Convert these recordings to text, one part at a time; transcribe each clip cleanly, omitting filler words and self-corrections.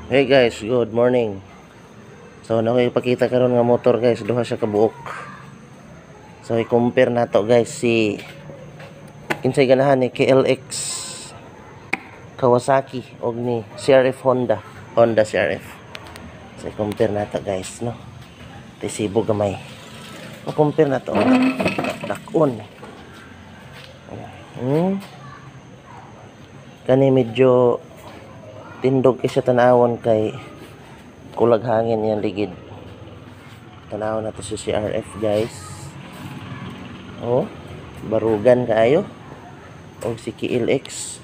Hey guys, good morning. So nakipakita karon nga motor guys, duha siya ka buok. So i-compare nato guys si kinsay ganahan ni KLX Kawasaki og ni CRF Honda CRF. So i-compare nato guys, no. Resibo gamay. I-compare nato dakon. Kani medyo tindog kay siya tanawon kay kulag hangin yan ligid. Tanaw na to si CRF guys. Oh, barugan kaayo. O si KLX.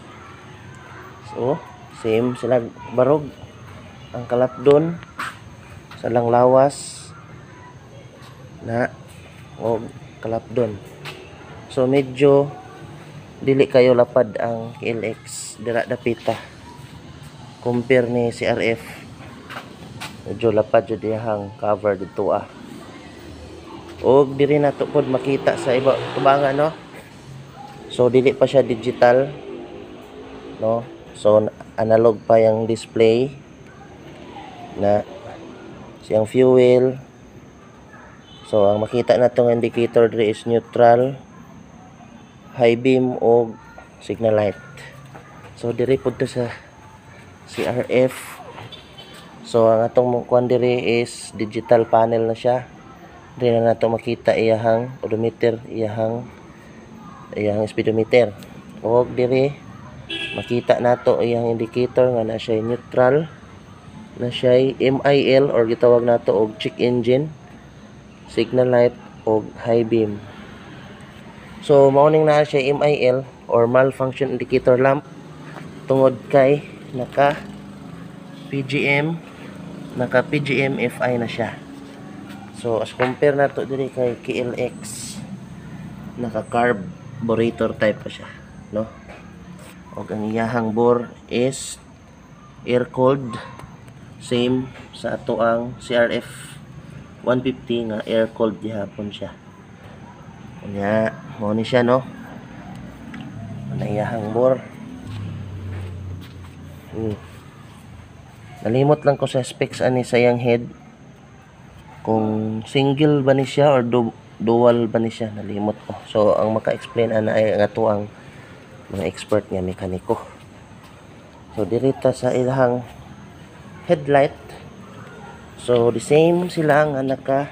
So, same sila barog. Ang kalapdon sa lang lawas na o kalapdon. So medyo dili kayo lapad ang KLX dira dapita. Compare ni CRF. Medyo lapad jud dihang cover dito og diri nato pod makita sa iba tubangan, no. So dili pa siya digital, no. So analog pa yung display na siyang fuel. So ang makita natong indicator diri is neutral, high beam og signal light. So diri pod to sa CRF. So ang atong kuan diri is digital panel na siya. Diri na nato makita iyahang odometer, iyahang speedometer. Og diri makita nato iyang indicator nga na siya neutral, na siya MIL or gitawag nato og check engine, signal light og high beam. So mao ning naa siya MIL or malfunction indicator lamp tungod kay naka PGM FI na siya. So as compare nato diri kay KLX, naka carburetor type pa siya, no. Og ang iyahang bore is air cooled, same sa ato ang CRF 150 nga air cooled gihapon siya. Kanya mo ni siya, no. Ang iyahang bore. Nalimot lang ko sa specs ani sa yang head. Kung single ba ni siya or dual ba ni siya, nalimot ko. So ang maka-explain ana ay ang ato ang mga expert nga mekaniko. So dirita sa ilang headlight. So the same sila nga naka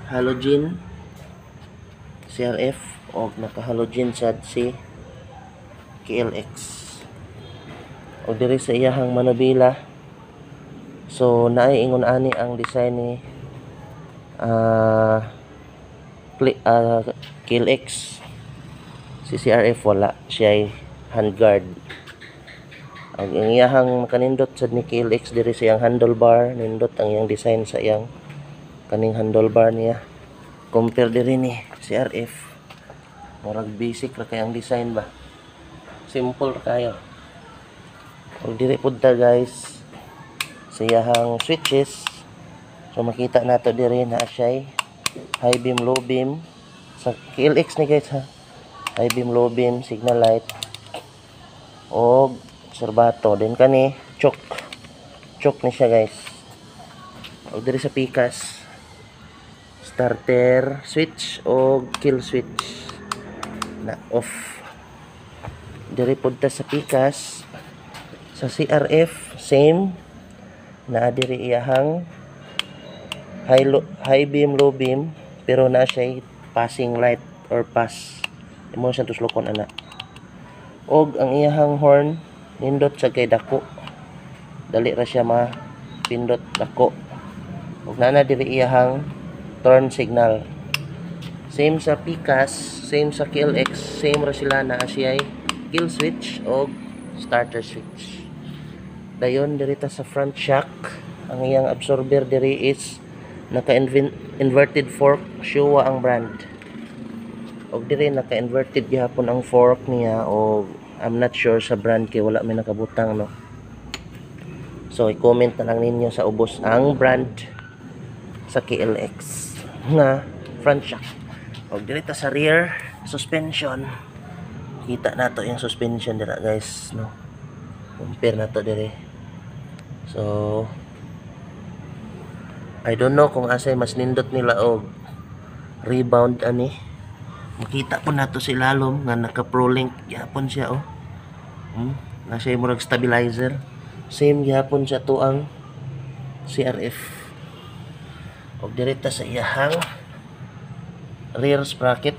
halogen CRF o naka halogen sad si KLX. O diri sa iyahang manubila. So naiingon ani ang design ni KLX. Si CRF wala siya handguard. Ang iyahang kanindot sad ni KLX diri sa iyang handlebar, nindot ang iyang design sa iyang kaning handlebar niya. Compare diri ni CRF, murag basic ra kay ang design ba. Simple ra kayo. Og diri pud ta guys sa iyahang switches. So makita nato diri na siya high beam, low beam sa KLX ni guys, ha. High beam, low beam, signal light og serbato. Then kani choke ni siya guys. Og diri sa pikas, starter switch og kill switch na off. Diri pud ta sa pikas. Sa CRF same na diri iyahang high beam, low beam, pero na siya passing light or pass. Imo siya tuslokon ana. Og ang iyahang horn nindot sa kay dako. Dali ra siya mapindot dako. Og nana diri iyahang turn signal. Same sa pikas, same sa KLX, same ra sila na siya kill switch og starter switch. Dayon diri ta sa front shock, ang iyang absorber diri is naka-inverted fork, Showa ang brand. Og diri naka-inverted gihapon ang fork niya, og I'm not sure sa brand kay wala may nakabutang, no. So i-comment na lang ninyo sa ubos ang brand sa KLX na front shock. Og diri ta sa rear suspension, kita nato yung suspension dira guys, no. Compare nato diri So I don't know kung asay mas nindot nila og rebound ani. Makita po nato si lalom nga naka pro link gyapon siya oh. Na siya murag stabilizer. Same gyapon siya to ang CRF. Og direta sa iyahang rear sprocket.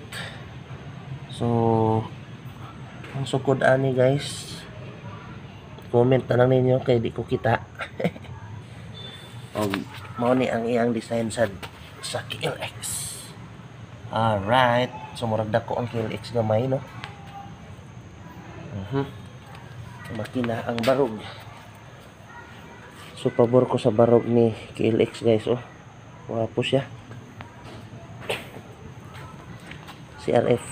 So ang sukod ani guys, comment na lang ninyo kay di ko kita. Og mao ni ang iyang design sa KLX. Alright, so murag dako ang KLX gamay no. Makina ang barog. So pabor ko sa barog ni KLX guys oh. Wapo siya. CRF.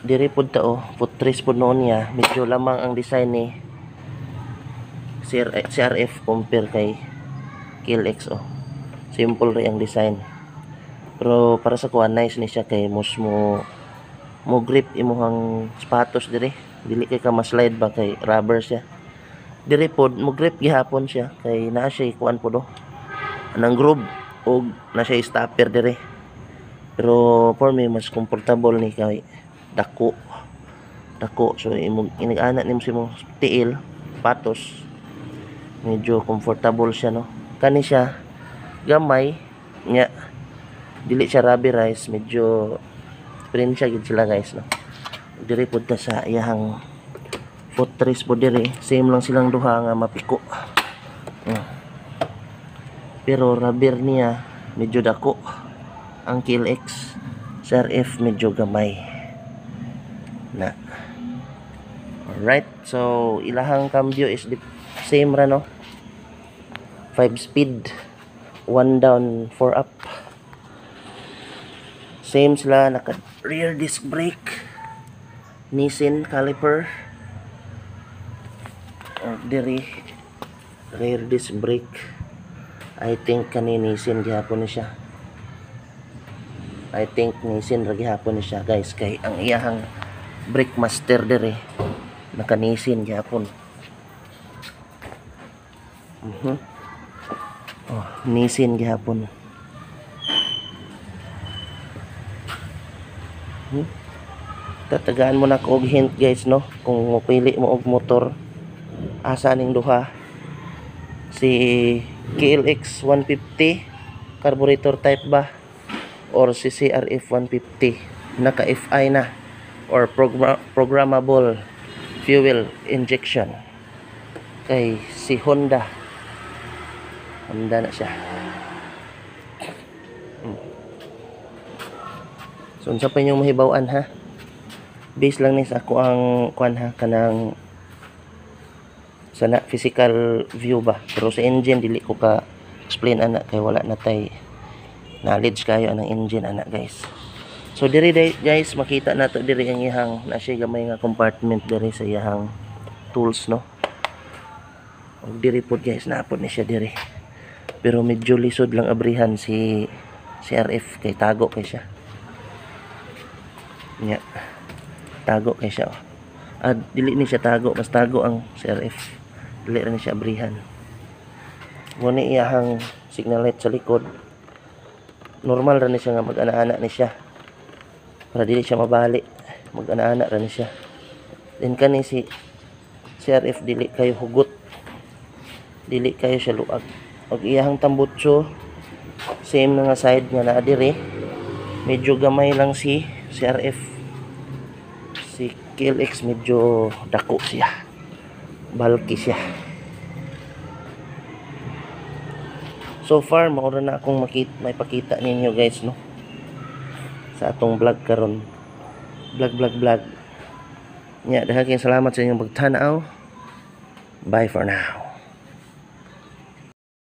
Diri pod ta oh, putris pod noon niya. Medyo lamang ang design ni CRF compare kay KLX oh. Simple rin ang design. Pero para sa kuha nice ni siya kay mo grip imuhang sapatos diri. Dili kay ka ma-slide ba kay rubber siya. Diri pod mo grip gihapon siya kay naa siya kuan pod oh. Anang groove og na siya stopper diri. Pero for me mas comfortable ni kay dako. So inigana nimo si mo tiil patos. Medyo comfortable siya no. Kani siya gamay nya dili siya rubberized, medyo print siya gid sila guys no. Diri pud ta sa iyahang footrest po diri, same lang silang duha nga mapiko. Pero rubber niya medyo dako. Ang KLX CRF medyo gamay na. Alright, so ilahang cambio is the same ra no. 5 speed, 1 down, 4 up. Same sila, naka rear disc brake, Nissin caliper. Diri rear disc brake. I think kani Nissin gihapon ni siya. I think Nissin ra gihapon ni siya guys kay ang iyahang brake master diri naka Nissin gihapon. Oh, Nissin gihapon. Tatagaan mo na ko og hint guys no, kung mupili mo og motor asa ning duha, si KLX 150 carburetor type ba or si CRF 150 naka FI na or programmable fuel injection. Kay si Honda na siya. So unsa pa inyong mahibaw-an ha? Base lang ni sa ako ang kuan ha, kanang sana physical view ba. Pero sa engine dili ko ka explain ana kay wala na tay knowledge kayo anang engine ana guys. So diri guys makita nato diri ang iyang na siya gamay nga compartment diri sa iyang tools no. Og diri pod guys naapod ni siya diri. Pero medyo lisod lang abrihan si CRF kay tago kay siya. Nya tago kay siya. Dili ni siya tago, mas tago ang CRF. Dili ra ni siya abrihan. Muna iyahang signal light sa likod. Normal ra ni siya nga mag-ana-ana ni siya. Para dili siya mabali. Mag-ana-ana ra ni siya. Then kani si CRF dili kayo hugot. Dili kayo siya luag. Og iyahang tambutso same na nga side nga naa diri. Medyo gamay lang si CRF. Si KLX medyo dako siya. Bulky siya. So far maura na akong may pakita ninyo guys no. Sa atong vlog karon. Vlog. Nya daghang salamat sa inyong pagtanaw. Bye for now.